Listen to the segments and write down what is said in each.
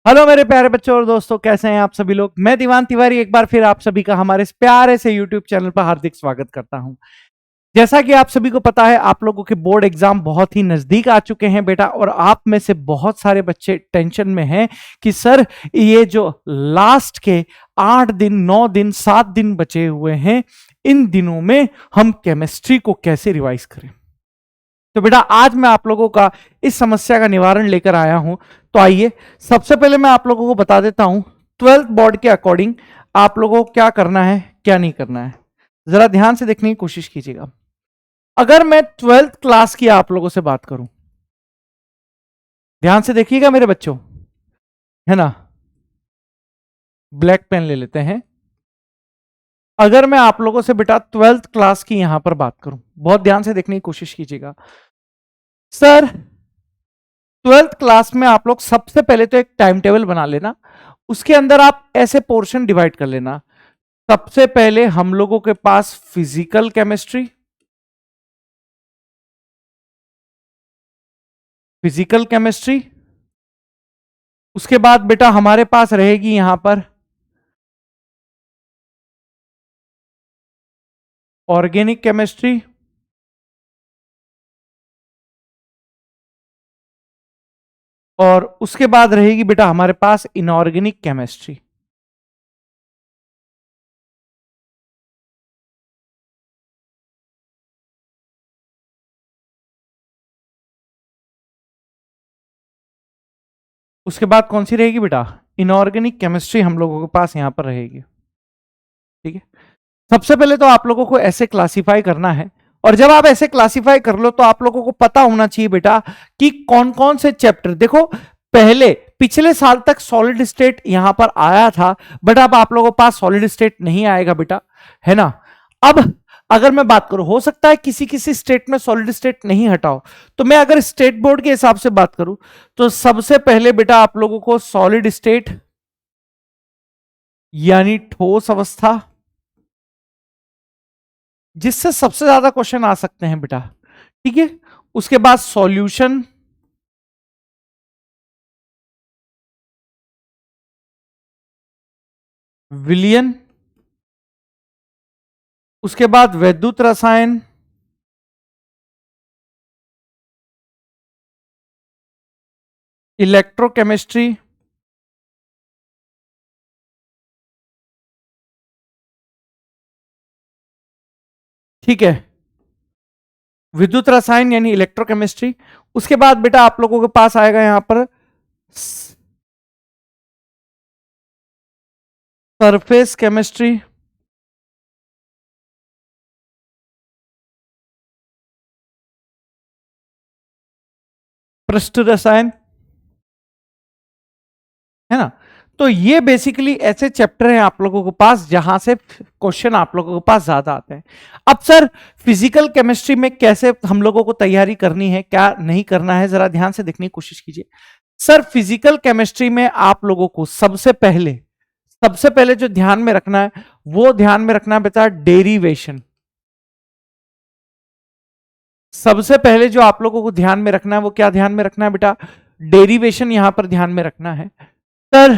Hello मेरे प्यारे बच्चों और दोस्तों, कैसे हैं आप सभी लोग। मैं दीवान तिवारी एक बार फिर आप सभी का हमारे इस प्यारे से यूट्यूब चैनल पर हार्दिक स्वागत करता हूं। जैसा कि आप सभी को पता है, आप लोगों के बोर्ड एग्जाम बहुत ही नजदीक आ चुके हैं बेटा, और आप में से बहुत सारे बच्चे टेंशन में हैं कि सर ये जो लास्ट के 8 दिन 9 दिन 7 दिन बचे हुए हैं, इन दिनों में हम केमिस्ट्री को कैसे रिवाइज करें। तो बेटा आज मैं आप लोगों का इस समस्या का निवारण लेकर आया हूं। तो आइए सबसे पहले मैं आप लोगों को बता देता हूं 12th बोर्ड के अकॉर्डिंग आप लोगों को क्या करना है क्या नहीं करना है। जरा ध्यान से देखने की कोशिश कीजिएगा। अगर मैं 12th क्लास की आप लोगों से बात करूं, ध्यान से देखिएगा मेरे बच्चों, है ना। ब्लैक पेन ले लेते हैं। अगर मैं आप लोगों से बेटा 12th क्लास की यहां पर बात करूं, बहुत ध्यान से देखने की कोशिश कीजिएगा। सर 12th क्लास में आप लोग सबसे पहले तो एक टाइम टेबल बना लेना, उसके अंदर आप ऐसे पोर्शन डिवाइड कर लेना। सबसे पहले हम लोगों के पास फिजिकल केमिस्ट्री, फिजिकल केमिस्ट्री, उसके बाद बेटा हमारे पास रहेगी यहां पर ऑर्गेनिक केमिस्ट्री, और उसके बाद रहेगी बेटा हमारे पास इनऑर्गेनिक केमिस्ट्री। उसके बाद कौन सी रहेगी बेटा, इनऑर्गेनिक केमिस्ट्री हम लोगों के पास यहां पर रहेगी। ठीक है, सबसे पहले तो आप लोगों को ऐसे क्लासिफाई करना है, और जब आप ऐसे क्लासिफाई कर लो तो आप लोगों को पता होना चाहिए बेटा कि कौन कौन से चैप्टर। देखो पहले पिछले साल तक सॉलिड स्टेट यहां पर आया था, बट अब आप लोगों के पास सॉलिड स्टेट नहीं आएगा बेटा, है ना। अब अगर मैं बात करूं, हो सकता है किसी किसी स्टेट में सॉलिड स्टेट नहीं हटाओ, तो मैं अगर स्टेट बोर्ड के हिसाब से बात करूं तो सबसे पहले बेटा आप लोगों को सॉलिड स्टेट यानी ठोस अवस्था, जिससे सबसे ज्यादा क्वेश्चन आ सकते हैं बेटा। ठीक है, उसके बाद सॉल्यूशन, विलियन, उसके बाद वैद्युत रसायन, इलेक्ट्रोकेमिस्ट्री, ठीक है, विद्युत रसायन यानी इलेक्ट्रोकेमिस्ट्री। उसके बाद बेटा आप लोगों के पास आएगा यहां पर सरफेस केमिस्ट्री, पृष्ठ रसायन, है ना। तो ये बेसिकली ऐसे चैप्टर हैं आप लोगों के पास जहां से क्वेश्चन आप लोगों के पास ज्यादा आते हैं। अब सर फिजिकल केमिस्ट्री में कैसे हम लोगों को तैयारी करनी है, क्या नहीं करना है, जरा ध्यान से देखने की कोशिश कीजिए। सर फिजिकल केमिस्ट्री में आप लोगों को सबसे पहले जो ध्यान में रखना है, वो ध्यान में रखना है बेटा डेरिवेशन। सबसे पहले जो आप लोगों को ध्यान में रखना है वो क्या ध्यान में रखना है बेटा, डेरिवेशन यहां पर ध्यान में रखना है। सर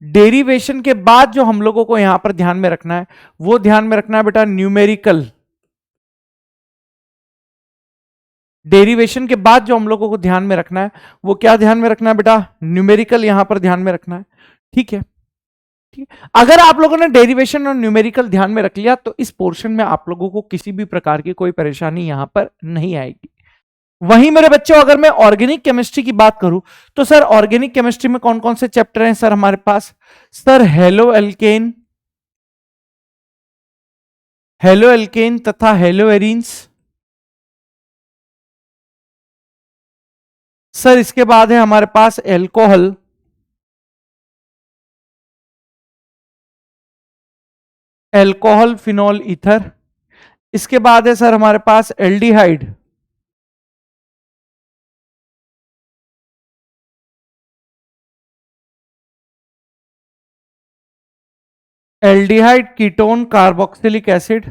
डेरिवेशन के बाद जो हम लोगों को यहां पर ध्यान में रखना है वो ध्यान में रखना है बेटा न्यूमेरिकल। डेरिवेशन के बाद जो हम लोगों को ध्यान में रखना है वो क्या ध्यान में रखना है बेटा, न्यूमेरिकल यहां पर ध्यान में रखना है। ठीक है, ठीक है। अगर आप लोगों ने डेरिवेशन और न्यूमेरिकल ध्यान में रख लिया तो इस पोर्शन में आप लोगों को किसी भी प्रकार की कोई परेशानी यहां पर नहीं आएगी। वहीं मेरे बच्चों अगर मैं ऑर्गेनिक केमिस्ट्री की बात करूं तो सर ऑर्गेनिक केमिस्ट्री में कौन कौन से चैप्टर हैं सर हमारे पास। सर हेलो एल्केन तथा हेलो एरीन्स। सर इसके बाद है हमारे पास एल्कोहल, एल्कोहल फिनॉल ईथर। इसके बाद है सर हमारे पास aldehyde, aldehyde ketone carboxylic acid.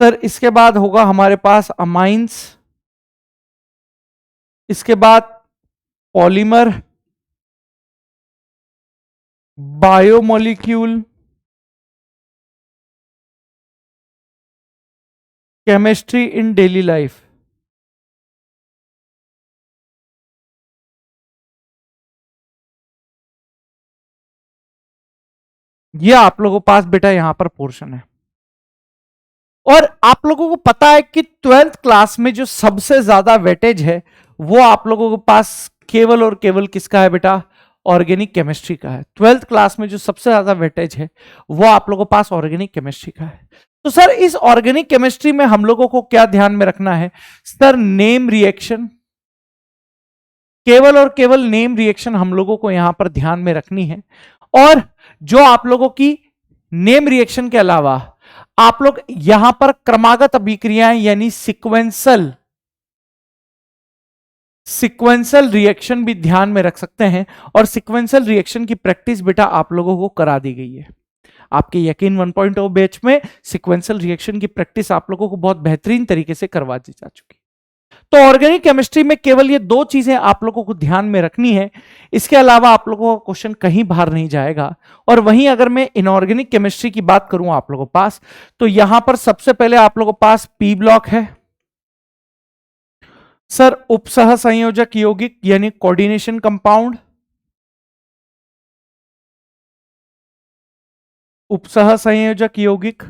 Sir इसके बाद होगा हमारे पास अमाइंस, इसके बाद polymer, biomolecule, chemistry in daily life. ये आप लोगों के पास बेटा यहां पर पोर्शन है। और आप लोगों को पता है कि 12th क्लास में जो सबसे ज्यादा वेटेज है वो आप लोगों के पास केवल और केवल किसका है बेटा? ऑर्गेनिक केमिस्ट्री का है। 12th क्लास में जो सबसे ज्यादा वेटेज है वो आप लोगों के पास ऑर्गेनिक केमिस्ट्री का है। तो सर इस ऑर्गेनिक केमिस्ट्री में हम लोगों को क्या ध्यान में रखना है? सर नेम रिएक्शन, केवल और केवल नेम रिएक्शन हम लोगों को यहां पर ध्यान में रखनी है। और जो आप लोगों की नेम रिएक्शन के अलावा आप लोग यहां पर क्रमागत अभिक्रियाएं यानी सिक्वेंशियल रिएक्शन भी ध्यान में रख सकते हैं। और सिक्वेंशियल रिएक्शन की प्रैक्टिस बेटा आप लोगों को करा दी गई है आपके यकीन 1.0 बैच में। सिक्वेंशियल रिएक्शन की प्रैक्टिस आप लोगों को बहुत बेहतरीन तरीके से करवा दी जा चुकी। तो ऑर्गेनिक केमिस्ट्री में केवल ये दो चीजें आप लोगों को ध्यान में रखनी है, इसके अलावा आप लोगों का क्वेश्चन कहीं बाहर नहीं जाएगा। और वहीं अगर मैं इनऑर्गेनिक केमिस्ट्री की बात करूं आप लोगों के पास, तो यहां पर सबसे पहले आप लोगों के पास पी ब्लॉक है सर, उपसह संयोजक यौगिक यानी कोऑर्डिनेशन कंपाउंड, उपसह संयोजक यौगिक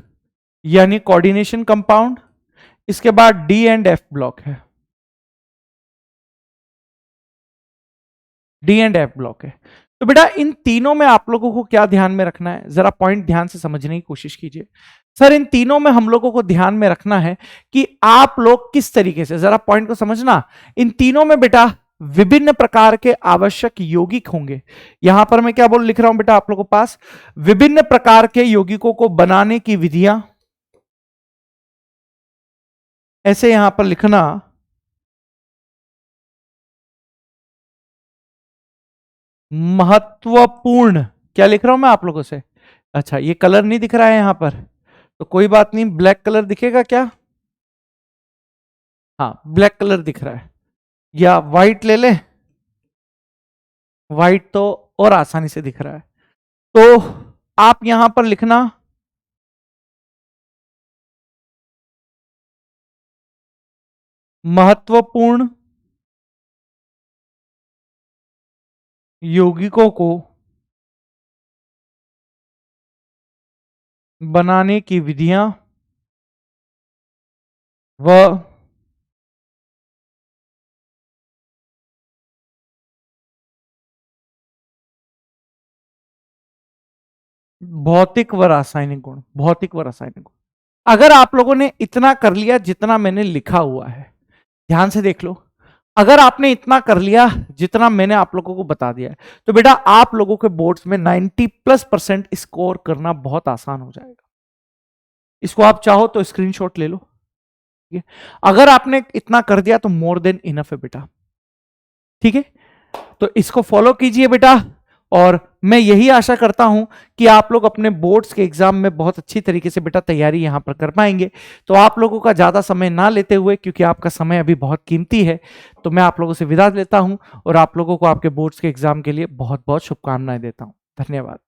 यानी कोऑर्डिनेशन कंपाउंड। इसके बाद डी एंड एफ ब्लॉक है, डी एंड एफ ब्लॉक है। तो बेटा इन तीनों में आप लोगों को क्या ध्यान में रखना है, जरा पॉइंट ध्यान से समझने की कोशिश कीजिए। सर इन तीनों में हम लोगों को ध्यान में रखना है कि आप लोग किस तरीके से, जरा पॉइंट को समझना, इन तीनों में बेटा विभिन्न प्रकार के आवश्यक यौगिक होंगे। यहां पर मैं क्या लिख रहा हूं बेटा आप लोगों के पास, विभिन्न प्रकार के यौगिकों को बनाने की विधियां, ऐसे यहां पर लिखना, महत्वपूर्ण। क्या लिख रहा हूं मैं आप लोगों से? अच्छा ये कलर नहीं दिख रहा है यहां पर, तो कोई बात नहीं, ब्लैक कलर दिखेगा क्या? हाँ ब्लैक कलर दिख रहा है, या व्हाइट ले ले, व्हाइट तो और आसानी से दिख रहा है। तो आप यहां पर लिखना महत्वपूर्ण यौगिकों को बनाने की विधियां व भौतिक व रासायनिक गुण, भौतिक व रासायनिक गुण। अगर आप लोगों ने इतना कर लिया जितना मैंने लिखा हुआ है, ध्यान से देख लो, अगर आपने इतना कर लिया जितना मैंने आप लोगों को बता दिया है, तो बेटा आप लोगों के बोर्ड्स में 90+% स्कोर करना बहुत आसान हो जाएगा। इसको आप चाहो तो स्क्रीनशॉट ले लो, ठीक है? अगर आपने इतना कर दिया तो मोर देन इनफ है बेटा, ठीक है? तो इसको फॉलो कीजिए बेटा। और मैं यही आशा करता हूं कि आप लोग अपने बोर्ड्स के एग्जाम में बहुत अच्छी तरीके से बेटा तैयारी यहां पर कर पाएंगे। तो आप लोगों का ज्यादा समय ना लेते हुए, क्योंकि आपका समय अभी बहुत कीमती है, तो मैं आप लोगों से विदा लेता हूं और आप लोगों को आपके बोर्ड्स के एग्जाम के लिए बहुत बहुत शुभकामनाएं देता हूं। धन्यवाद।